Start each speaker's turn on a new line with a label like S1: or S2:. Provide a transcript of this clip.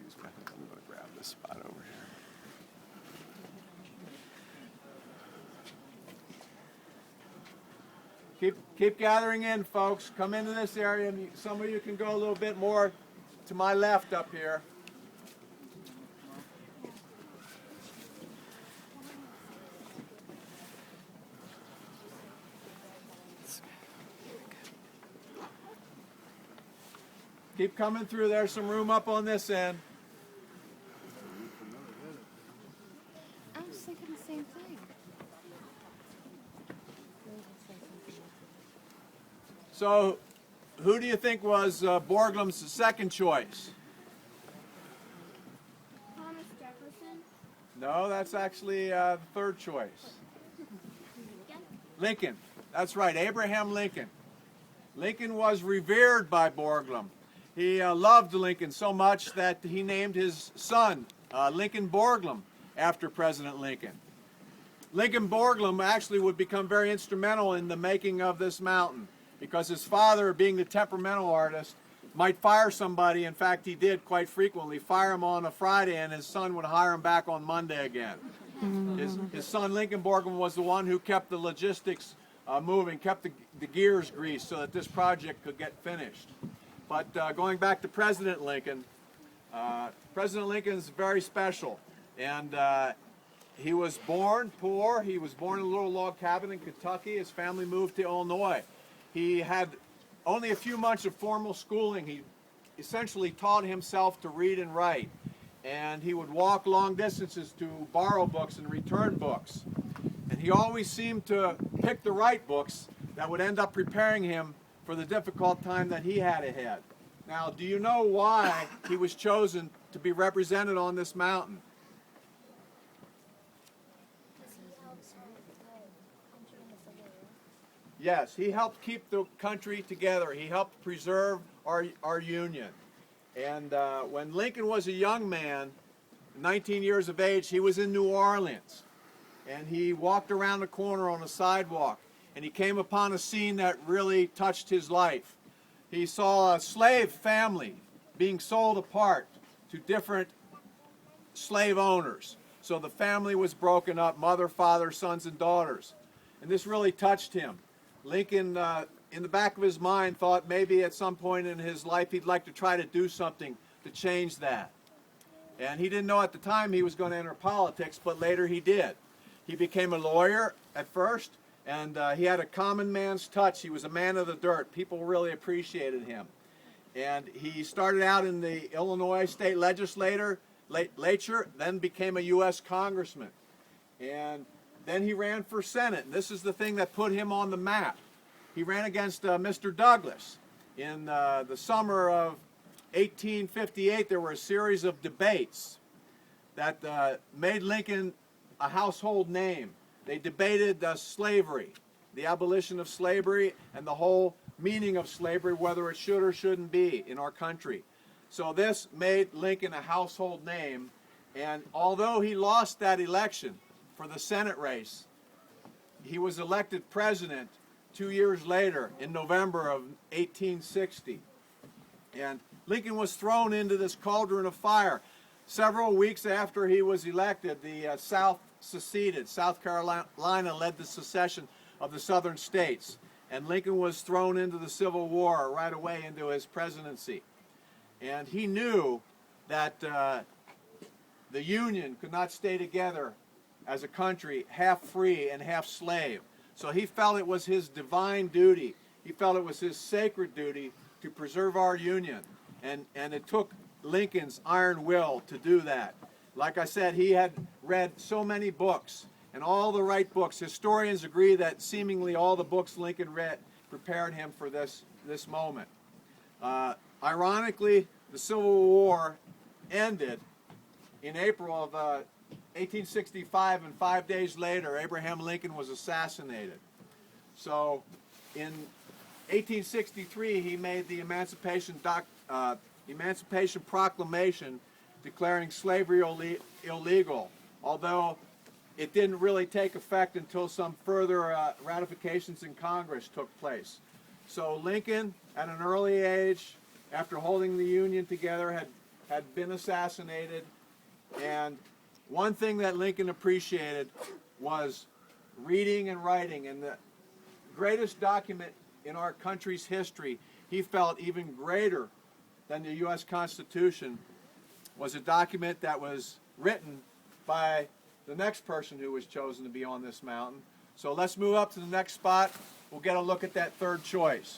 S1: excuse me, I think I'm going to grab this spot over here. Keep gathering in, folks. Come into this area, and some of you can go a little bit more to my left up here. Keep coming through. There's some room up on this end.
S2: I was thinking the same thing.
S1: So, who do you think was Borglum's second choice?
S2: Thomas Jefferson?
S1: No, that's actually the third choice. Lincoln. That's right, Abraham Lincoln. Lincoln was revered by Borglum. He loved Lincoln so much that he named his son Lincoln Borglum after President Lincoln. Lincoln Borglum actually would become very instrumental in the making of this mountain because his father, being the temperamental artist, might fire somebody. In fact, he did quite frequently fire him on a Friday, and his son would hire him back on Monday again. His son Lincoln Borglum was the one who kept the logistics moving, kept the gears greased so that this project could get finished. But going back to President Lincoln, President Lincoln is very special. And he was born poor. He was born in a little log cabin in Kentucky. His family moved to Illinois. He had only a few months of formal schooling. He essentially taught himself to read and write. And he would walk long distances to borrow books and return books. And he always seemed to pick the right books that would end up preparing him for the difficult time that he had ahead. Now, do you know why he was chosen to be represented on this mountain? Yes, he helped keep the country together. He helped preserve our union. And when Lincoln was a young man, 19 years of age, he was in New Orleans. And he walked around the corner on a sidewalk, and he came upon a scene that really touched his life. He saw a slave family being sold apart to different slave owners. So the family was broken up, mother, father, sons, and daughters. And this really touched him. Lincoln, in the back of his mind, thought maybe at some point in his life he'd like to try to do something to change that. And he didn't know at the time he was going to enter politics, but later he did. He became a lawyer at first, and he had a common man's touch. He was a man of the dirt. People really appreciated him. And he started out in the Illinois state legislature, then became a U.S. congressman. And then he ran for Senate. And this is the thing that put him on the map. He ran against Mr. Douglas. In the summer of 1858, there were a series of debates that made Lincoln a household name. They debated slavery, the abolition of slavery, and the whole meaning of slavery, whether it should or shouldn't be in our country. So this made Lincoln a household name, and although he lost that election for the Senate race, he was elected president 2 years later in November of 1860. And Lincoln was thrown into this cauldron of fire. Several weeks after he was elected, the South seceded. South Carolina led the secession of the southern states. And Lincoln was thrown into the Civil War right away into his presidency. And he knew that the Union could not stay together as a country half free and half slave. So he felt it was his divine duty. He felt it was his sacred duty to preserve our Union. And it took Lincoln's iron will to do that. Like I said, he had read so many books, and all the right books. Historians agree that seemingly all the books Lincoln read prepared him for this moment. Ironically, the Civil War ended in April of 1865, and 5 days later, Abraham Lincoln was assassinated. So in 1863, he made the Emancipation Proclamation declaring slavery illegal, although it didn't really take effect until some further ratifications in Congress took place. So Lincoln, at an early age, after holding the Union together, had had been assassinated, and one thing that Lincoln appreciated was reading and writing, and the greatest document in our country's history, he felt even greater than the U.S. Constitution, was a document that was written by the next person who was chosen to be on this mountain. So let's move up to the next spot. We'll get a look at that third choice.